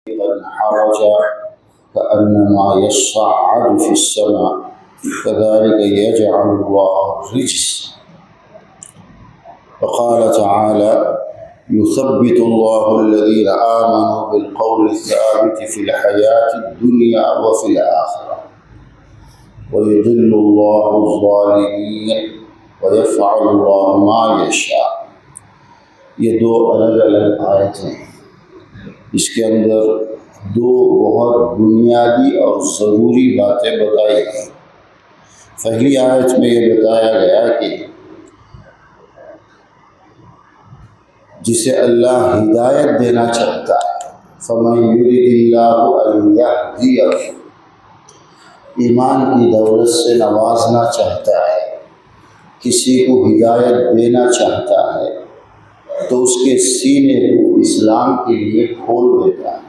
الحرج كأنما يصعد في السماء كذلك يجعل الله الرجس. وقال تعالى: يثبت الله الذين آمنوا بالقول الثابت في الحياة الدنيا وفي الآخرة ويضل الله الظالمين ويفعل الله ما يشاء. یہ دو الگ الگ آیتیں ہیں. اس کے اندر دو بہت بنیادی اور ضروری باتیں بتائی گئی. پہلی آیت میں یہ بتایا گیا کہ جسے اللہ ہدایت دینا چاہتا ہے، فَمَن يُرِدِ اللَّهُ أَن يَهْدِيَهُ، ایمان کی دولت سے نوازنا چاہتا ہے، کسی کو ہدایت دینا چاہتا ہے تو اس کے سینے کو اسلام کے لیے کھول دیتا ہے،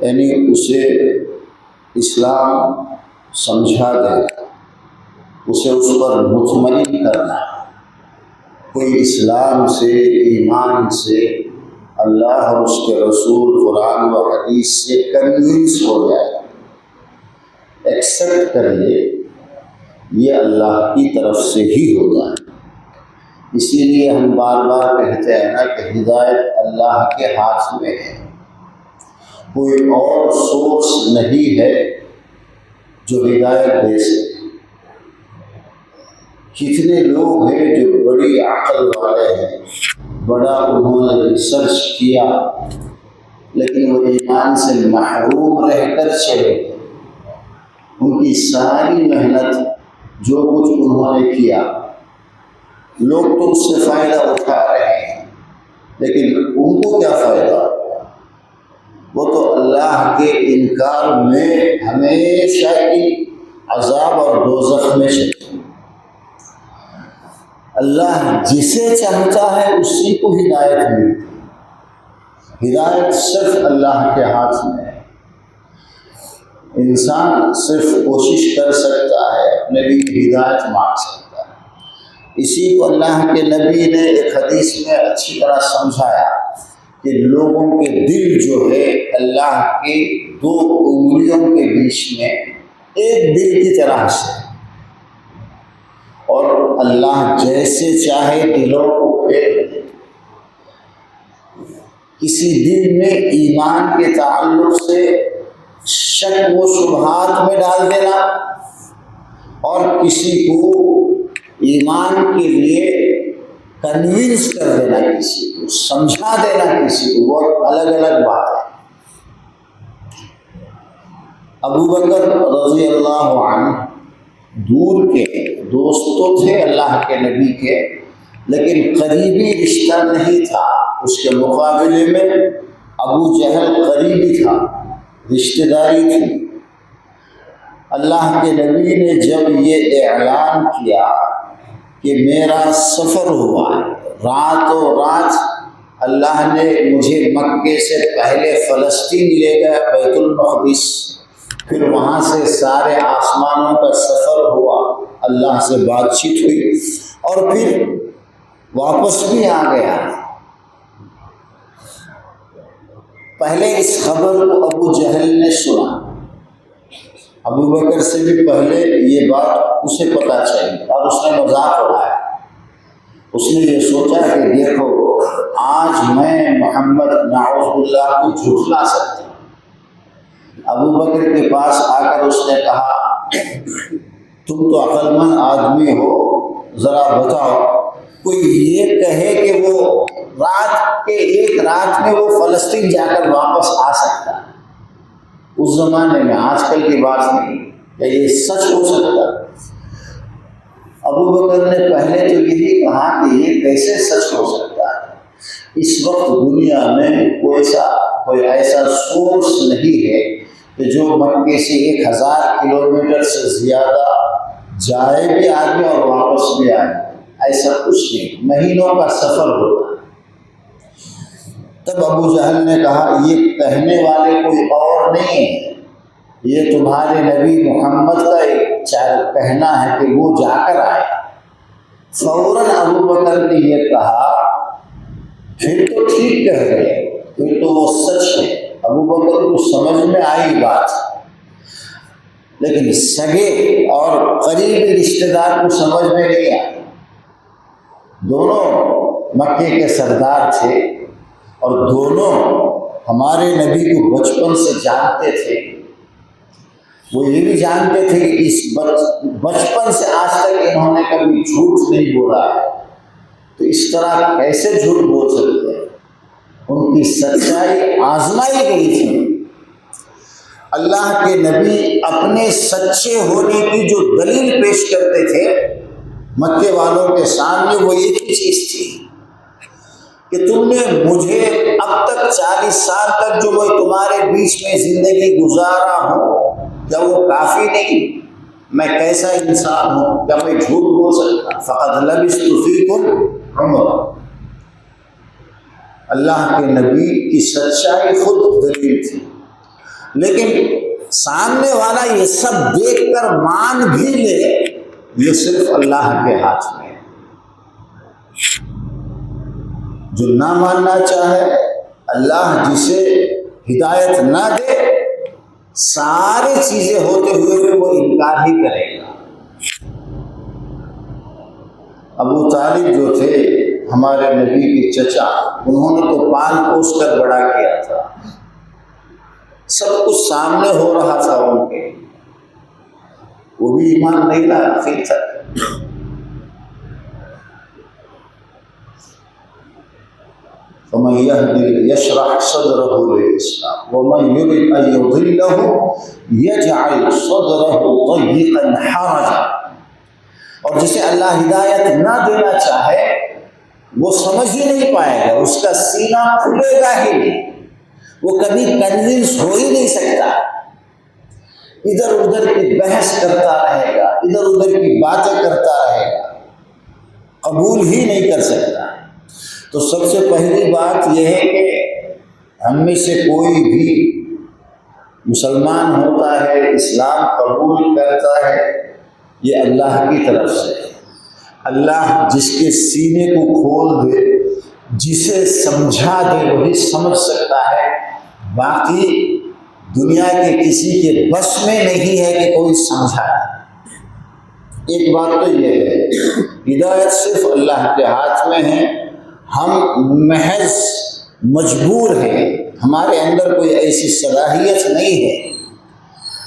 یعنی اسے اسلام سمجھا دیتا، اسے اس پر مطمئن کرنا. کوئی اسلام سے، ایمان سے، اللہ اور اس کے رسول، قرآن و حدیث سے کنوینس ہو جائے، ایکسپٹ کریے، یہ اللہ کی طرف سے ہی ہوتا ہے. اسی لیے ہم بار بار کہتے ہیں نا کہ ہدایت اللہ کے ہاتھ میں ہے، کوئی اور سورس نہیں ہے جو ہدایت دے سکے. کتنے لوگ ہیں جو بڑی عقل والے ہیں، بڑا انہوں نے ریسرچ کیا، لیکن وہ ایمان سے محروم رہ کر چلے. ان کی ساری محنت، جو کچھ انہوں نے کیا، لوگ تو اس سے فائدہ اٹھا رہے ہیں، لیکن ان کو کیا فائدہ؟ وہ تو اللہ کے انکار میں ہمیشہ کی عذاب اور دوزخ میں چلتے. اللہ جسے چاہتا ہے اسی کو ہدایت ملتی. ہدایت صرف اللہ کے ہاتھ میں ہے. انسان صرف کوشش کر سکتا ہے، اپنے لیے ہدایت مانگ سکتا ہے. اسی کو اللہ کے نبی نے ایک حدیث میں اچھی طرح سمجھایا کہ لوگوں کے دل جو ہے اللہ کی دو انگلیوں کے بیچ میں ایک دل کی طرح سے، اور اللہ جیسے چاہے دلوں کو پھیر دے. کسی دل میں ایمان کے تعلق سے شک و شبہات میں ڈال دینا، اور کسی کو ایمان کے لیے کنوینس کر دینا، کسی کو سمجھا دینا، کسی کو، وہ الگ الگ بات ہے. ابو بکر رضی اللہ عنہ دور کے دوست تو تھے اللہ کے نبی کے، لیکن قریبی رشتہ نہیں تھا. اس کے مقابلے میں ابو جہل قریبی تھا، رشتہ داری تھی. اللہ کے نبی نے جب یہ اعلان کیا کہ میرا سفر ہوا ہے، راتوں رات اللہ نے مجھے مکے سے پہلے فلسطین لے گیا، بیت المقدس، پھر وہاں سے سارے آسمانوں کا سفر ہوا، اللہ سے بات چیت ہوئی، اور پھر واپس بھی آ گیا. پہلے اس خبر کو ابو جہل نے سنا. ابو بکر سے بھی پہلے یہ بات اسے پتہ چلی، اور اس نے مذاق اڑایا. اس نے یہ سوچا کہ دیکھو، آج میں محمد نعوذ باللہ کو جھٹلا سکتا ہوں. ابو بکر کے پاس آ کر اس نے کہا، تم تو عقل مند آدمی ہو، ذرا بتاؤ، کوئی یہ کہے کہ وہ ایک رات میں وہ فلسطین جا کر واپس آ سکتا ہے؟ اس زمانے میں، آج کل کی بات نہیں، کہ یہ سچ ہو سکتا؟ ابو بکر نے پہلے تو یہی کہا کہ یہ کیسے سچ ہو سکتا ہے. اس وقت دنیا میں کوئی ایسا سورس نہیں ہے کہ جو مکے سے 1000 کلومیٹر سے زیادہ جائے بھی آدمی اور واپس بھی آئے. ایسا کچھ نہیں، مہینوں کا سفر ہوتا ہے. تب ابو جہل نے کہا، یہ کہنے والے کوئی اور نہیں ہے، یہ تمہارے نبی محمد کا ایک کہنا ہے کہ وہ جا کر آئے. فوراً ابو بکر نے یہ کہا، پھر تو ٹھیک کہہ رہے، پھر تو وہ سچ ہے، ابو بکر کو سمجھ میں آئی بات، لیکن سگے اور قریبی رشتہ دار کو سمجھ میں نہیں آئی۔ دونوں مکے کے سردار تھے اور دونوں ہمارے نبی کو بچپن سے جانتے تھے۔ وہ یہ بھی جانتے تھے کہ اس بچپن سے آج تک انہوں نے کبھی جھوٹ نہیں بولا ہے، تو اس طرح کیسے جھوٹ بول سکتے ہیں؟ ان کی سچائی آزمائی گئی تھی۔ اللہ کے نبی اپنے سچے ہونے کی جو دلیل پیش کرتے تھے مکے والوں کے سامنے، وہ ایک ہی چیز تھی کہ تم نے مجھے اب تک 40 سال تک جو میں تمہارے بیچ میں زندگی گزارا ہوں، کیا وہ کافی نہیں؟ میں کیسا انسان ہوں؟ کیا میں جھوٹ بول سکتا؟ فقط لبثت فیکم عمرا۔ اللہ کے نبی کی سچائی خود دلیل تھی، لیکن سامنے والا یہ سب دیکھ کر مان بھی لے، یہ صرف اللہ کے ہاتھ میں ہے۔ جو نہ ماننا چاہے، اللہ جسے ہدایت نہ دے، ساری چیزیں ہوتے ہوئے بھی وہ انکار ہی کرے گا۔ ابو طالب جو تھے ہمارے نبی کے چچا، انہوں نے تو پال پوس کر بڑا کیا تھا، سب کچھ سامنے ہو رہا تھا ان کے، وہ بھی ایمان نہیں لایا پھر تک۔ فمن يشرح صدره للإسلام ومن يرد أن يضله يجعل صدره ضيقا حرجا۔ اور جسے اللہ ہدایت نہ دینا چاہے وہ سمجھ ہی نہیں پائے گا، اس کا سینہ کھلے گا ہی نہیں، وہ کبھی کنونس ہو ہی نہیں سکتا، ادھر ادھر کی بحث کرتا رہے گا، ادھر ادھر کی باتیں کرتا رہے گا، قبول ہی نہیں کر سکتا۔ تو سب سے پہلی بات یہ ہے کہ ہم میں سے کوئی بھی مسلمان ہوتا ہے، اسلام قبول کرتا ہے، یہ اللہ کی طرف سے۔ اللہ جس کے سینے کو کھول دے، جسے سمجھا دے، وہی سمجھ سکتا ہے، باقی دنیا کے کسی کے بس میں نہیں ہے کہ کوئی سمجھائے۔ ایک بات تو یہ ہے، ہدایت صرف اللہ کے ہاتھ میں ہے، ہم محض مجبور ہیں، ہمارے اندر کوئی ایسی صلاحیت نہیں ہے،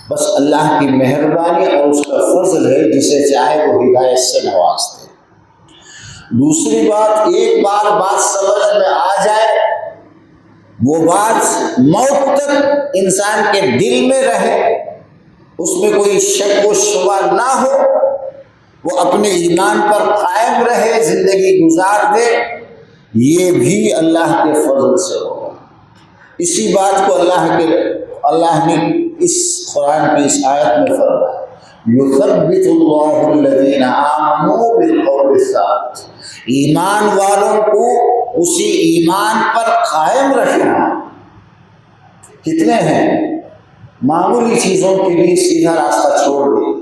بس اللہ کی مہربانی اور اس کا فضل ہے، جسے چاہے وہ ہدایت سے نواز دے۔ دوسری بات، ایک بار بات سمجھ میں آ جائے، وہ بات موت تک انسان کے دل میں رہے، اس میں کوئی شک و شبہ نہ ہو، وہ اپنے ایمان پر قائم رہے، زندگی گزار دے، یہ بھی اللہ کے فضل سے ہوگا۔ اسی بات کو اللہ نے اس قرآن کی اس آیت میں فرمایا، یثبت اللہ الذین آمنوا بالقول الثابت۔ ایمان والوں کو اسی ایمان پر قائم رکھنا۔ کتنے ہیں معمولی چیزوں کے لیے سیدھا راستہ چھوڑ دیں،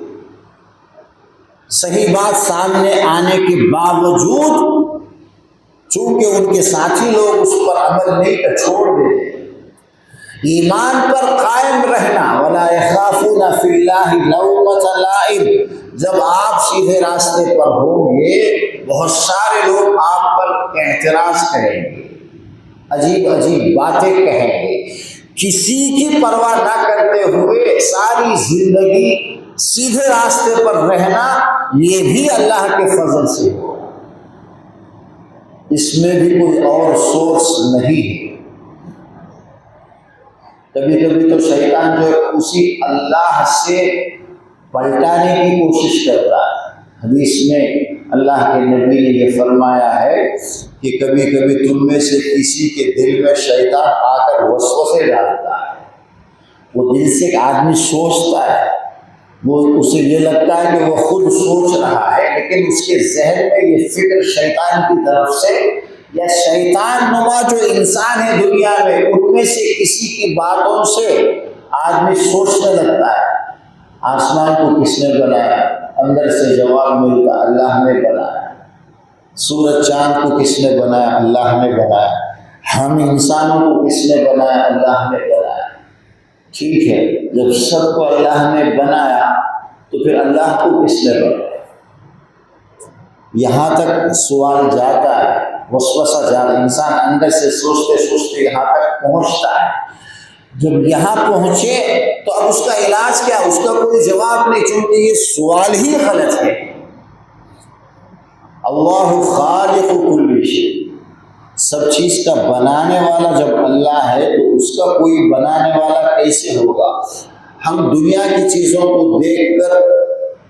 صحیح بات سامنے آنے کے باوجود چونکہ ان کے ساتھی لوگ اس پر عمل نہیں کر چھوڑ دیتے۔ ایمان پر قائم رہنا، ولا یخافون فی اللہ لومۃ لائم۔ جب آپ سیدھے راستے پر ہوں گے، بہت سارے لوگ آپ پر اعتراض کریں گے، عجیب عجیب باتیں کہیں گے، کسی کی پرواہ نہ کرتے ہوئے ساری زندگی سیدھے راستے پر رہنا، یہ بھی اللہ کے فضل سے ہو، اس میں بھی کوئی اور سورس نہیں ہے۔ کبھی کبھی تو شیطان جو ہے اسی اللہ سے پلٹانے کی کوشش کرتا ہے۔ حدیث میں اللہ کے نبی نے یہ فرمایا ہے کہ کبھی کبھی تم میں سے کسی کے دل میں شیطان آ کر وسوسے ڈالتا ہے۔ وہ دل سے ایک آدمی سوچتا ہے، وہ اسے یہ لگتا ہے کہ وہ خود سوچ رہا ہے، لیکن اس کے ذہن میں یہ فکر شیطان کی طرف سے یا شیطان نما جو انسان ہے دنیا میں، ان میں سے کسی کی باتوں سے آدمی سوچنے لگتا ہے۔ آسمان کو کس نے بنایا؟ اندر سے جواب ملتا اللہ نے بنایا۔ سورج چاند کو کس نے بنایا؟ اللہ نے بنایا۔ ہم انسانوں کو کس نے بنایا؟ اللہ نے بنایا۔ ٹھیک ہے، جب سب کو اللہ نے بنایا تو پھر اللہ کو کس نے بنایا؟ یہاں تک سوال جاتا ہے، وسوسہ جاتا ہے، انسان اندر سے سوچتے سوچتے یہاں تک پہنچتا ہے۔ جب یہاں پہنچے تو اب اس کا علاج کیا؟ اس کا کوئی جواب نہیں، چونکہ یہ سوال ہی غلط ہے۔ اللہ خالق کل شیء، سب چیز کا بنانے والا جب اللہ ہے تو اس کا کوئی بنانے والا کیسے ہوگا؟ ہم دنیا کی چیزوں کو دیکھ کر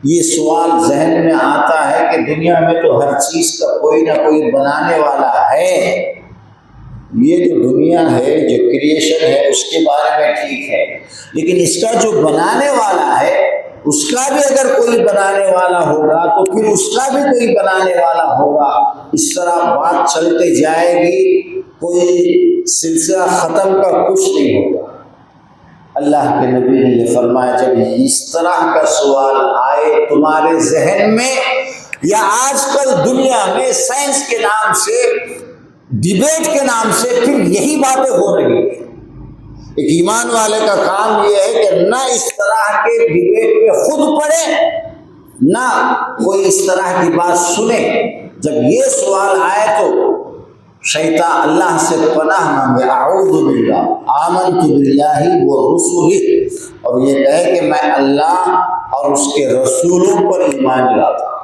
یہ سوال ذہن میں آتا ہے کہ دنیا میں تو ہر چیز کا کوئی نہ کوئی بنانے والا ہے۔ یہ جو دنیا ہے، جو کریشن ہے، اس کے بارے میں ٹھیک ہے، لیکن اس کا جو بنانے والا ہے اس کا بھی اگر کوئی بنانے والا ہوگا تو پھر اس کا بھی کوئی بنانے والا ہوگا۔ اس طرح بات چلتے جائے گی، کوئی سلسلہ ختم کا کچھ نہیں ہوگا۔ اللہ کے نبی نے یہ فرمایا، جب اس طرح کا سوال آئے تمہارے ذہن میں، یا آج کل دنیا میں سائنس کے نام سے، ڈیبیٹ کے نام سے پھر یہی باتیں ہو رہی ہیں۔ ایک ایمان والے کا کام یہ ہے کہ نہ اس طرح کے ڈیبیٹ پہ خود پڑھے، نہ کوئی اس طرح کی بات سنے۔ جب یہ سوال آئے تو شیطان اللہ سے پناہ مانگے، اعوذ باللہ، آمنت باللہ ورسلہ، اور یہ کہے کہ میں اللہ اور اس کے رسولوں پر ایمان لاتا ہوں۔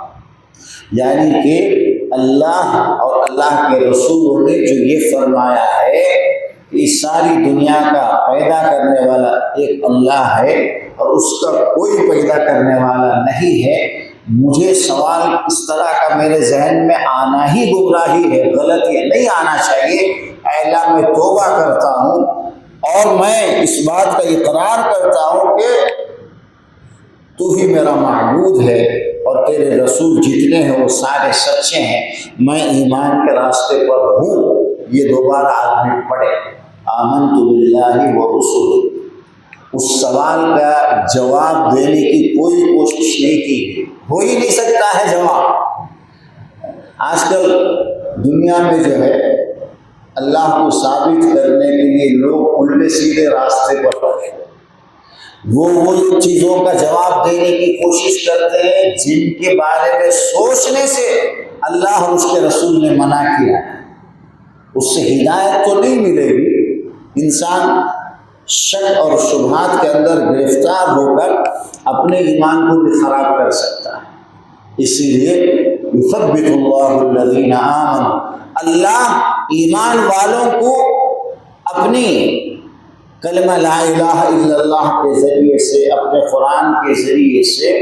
یعنی کہ اللہ اور اللہ کے رسولوں نے جو یہ فرمایا ہے کہ اس ساری دنیا کا پیدا کرنے والا ایک اللہ ہے اور اس کا کوئی پیدا کرنے والا نہیں ہے، مجھے سوال اس طرح کا میرے ذہن میں آنا ہی گمراہی ہے، غلط یہ نہیں آنا چاہیے۔ اے اللہ، میں توبہ کرتا ہوں اور میں اس بات کا اقرار کرتا ہوں کہ تو ہی میرا معبود ہے اور تیرے رسول جتنے ہیں وہ سارے سچے ہیں، میں ایمان کے راستے پر ہوں۔ یہ دوبارہ آدمی پڑھے، آمنت باللہ ورسلہ۔ اس سوال کا جواب دینے کی کوئی کوشش نہیں کی، ہو ہی نہیں سکتا ہے جواب۔ آج کل دنیا میں جو ہے اللہ کو ثابت کرنے کے لیے لوگ الٹے سیدھے راستے پر پڑے، وہ چیزوں کا جواب دینے کی کوشش کرتے ہیں جن کے بارے میں سوچنے سے اللہ اور اس کے رسول نے منع کیا ہے۔ اس سے ہدایت تو نہیں ملے گی، انسان شک اور شبہات کے اندر گرفتار ہو کر اپنے ایمان کو بھی خراب کر سکتا ہے۔ اسی لیے یثبت اللہ الذین آمنوا، اللہ ایمان والوں کو اپنی کلمہ لا الہ الا اللہ کے ذریعے سے، اپنے قرآن کے ذریعے سے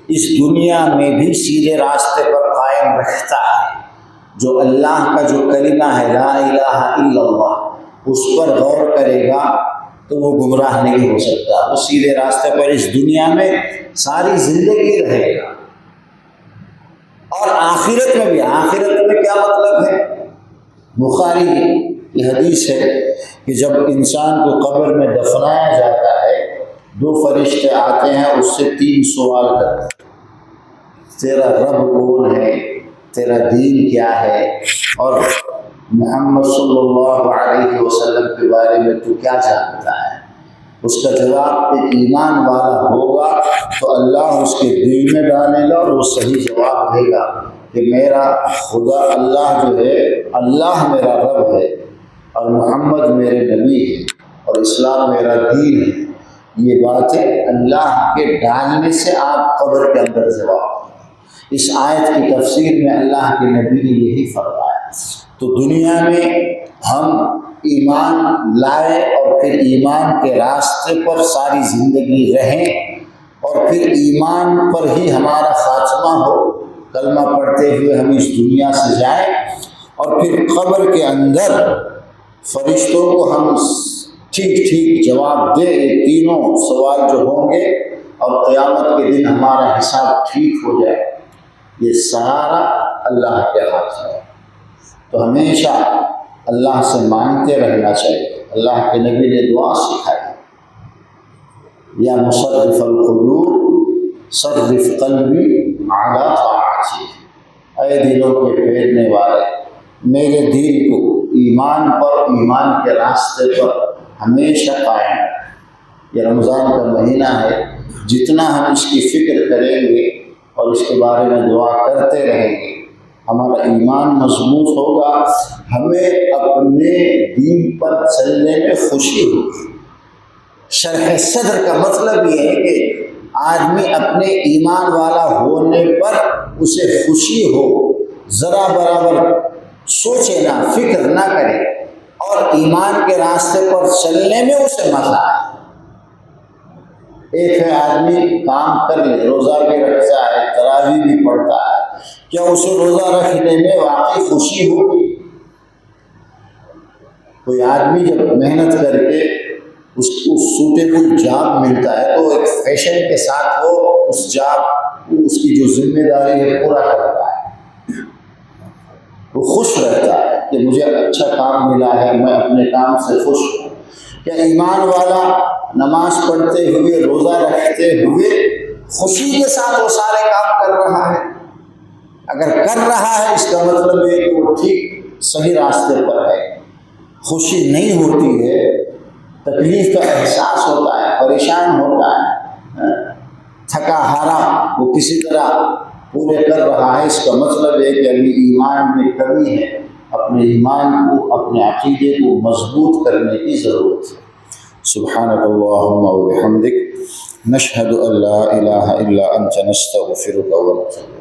اس دنیا میں بھی سیدھے راستے پر قائم رکھتا ہے۔ جو اللہ کا جو کلمہ ہے لا الہ الا اللہ، اس پر غور کرے گا تو وہ گمراہ نہیں ہو سکتا، وہ سیدھے راستے پر اس دنیا میں ساری زندگی رہے گا اور آخرت میں بھی۔ آخرت میں کیا مطلب ہے؟ بخاری کی حدیث ہے کہ جب انسان کو قبر میں دفنایا جاتا ہے، دو فرشتے آتے ہیں، اس سے 3 سوال کرتے ہیں، تیرا رب کون ہے، تیرا دین کیا ہے، اور محمد صلی اللہ علیہ وسلم کے بارے میں تو کیا جانتا ہے۔ اس کا جواب ایک ایمان والا ہوگا تو اللہ اس کے دل میں ڈالے گا اور وہ صحیح جواب دے گا کہ میرا خدا اللہ جو ہے، اللہ میرا رب ہے اور محمد میرے نبی ہے اور اسلام میرا دین ہے۔ یہ باتیں اللہ کے ڈالنے سے آپ قبر کے اندر جواب۔ اس آیت کی تفسیر میں اللہ کے نبی نے یہی فرمایا۔ تو دنیا میں ہم ایمان لائے اور پھر ایمان کے راستے پر ساری زندگی رہیں اور پھر ایمان پر ہی ہمارا خاتمہ ہو، کلمہ پڑھتے ہوئے ہم اس دنیا سے جائیں اور پھر قبر کے اندر فرشتوں کو ہم ٹھیک جواب دیں، یہ تینوں سوال جو ہوں گے اور قیامت کے دن ہمارا حساب ٹھیک ہو جائے۔ یہ سارا اللہ کے ہاتھ ہے، تو ہمیشہ اللہ سے مانگتے رہنا چاہیے۔ اللہ کے نبی نے دعا سکھائی، یا مصرف القلوب صرف قلبی علی طاعتی، اے دلوں کے پھیرنے والے، میرے دل کو ایمان پر، ایمان کے راستے پر ہمیشہ قائم ہے۔ یہ رمضان کا مہینہ ہے، جتنا ہم اس کی فکر کریں گے اور اس کے بارے میں دعا کرتے رہیں گے، ہمارا ایمان مضبوط ہوگا، ہمیں اپنے دین پر چلنے میں خوشی ہوگی۔ شرح صدر کا مطلب یہ ہے کہ آدمی اپنے ایمان والا ہونے پر اسے خوشی ہو، ذرا برابر سوچے نہ، فکر نہ کرے، اور ایمان کے راستے پر چلنے میں اسے مزہ آئے۔ ایک ہے آدمی کام کر لے، روزہ بھی رکھتا ہے، تراویح بھی پڑھتا ہے، کیا اسے روزہ رکھنے میں واقعی خوشی ہوگی؟ کوئی آدمی جب محنت کر کے اس کو سوٹیبل جاب ملتا ہے تو ایک فیشن کے ساتھ وہ اس جاب، اس کی جو ذمہ داری ہے پورا کرتا ہے، وہ خوش رہتا ہے کہ مجھے اچھا کام ملا ہے، میں اپنے کام سے خوش ہوں۔ کیا ایمان والا نماز پڑھتے ہوئے، روزہ رکھتے ہوئے خوشی کے ساتھ وہ سارے کام کر رہا ہے؟ اگر کر رہا ہے اس کا مطلب ہے کہ وہ ٹھیک صحیح راستے پر ہے۔ خوشی نہیں ہوتی ہے، تکلیف کا احساس ہوتا ہے، پریشان ہوتا ہے، تھکا ہارا وہ کسی طرح پورے کر رہا ہے، اس کا مطلب ہے کہ ابھی ایمان میں کمی ہے۔ اپنے ایمان کو، اپنے عقیدے کو مضبوط کرنے کی ضرورت ہے۔ سبحانک اللہم و بحمدک، نشہد ان لا الہ الا انت، نستغفرک و نتوب الیک۔